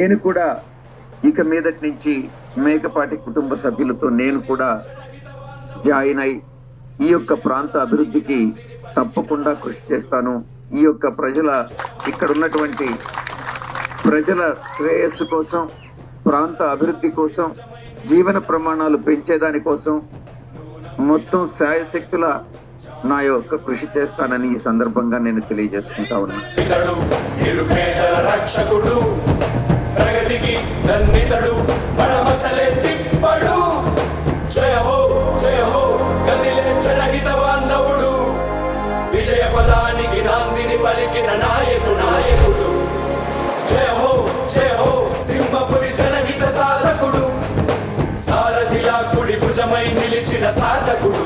నేను కూడా ఇక మీదటి నుంచి మేకపాటి కుటుంబ సభ్యులతో నేను కూడా జాయిన్ అయి ఈ యొక్క ప్రాంత అభివృద్ధికి తప్పకుండా కృషి చేస్తాను. ఈ యొక్క ఇక్కడ ఉన్నటువంటి ప్రజల శ్రేయస్సు కోసం, ప్రాంత అభివృద్ధి కోసం, జీవన ప్రమాణాలు పెంచేదాని కోసం మొత్తం శాయశక్తుల నా యొక్క కృషి చేస్తానని ఈ సందర్భంగా నేను తెలియజేసుకుంటా ఉన్నాను. విజయ పదానికి నాందిని పలికిన నాయకుడు జయ హో సింహపురి జనహిత సాధకుడు, సారథిలా కుడి భుజమై నిలిచిన సాధకుడు.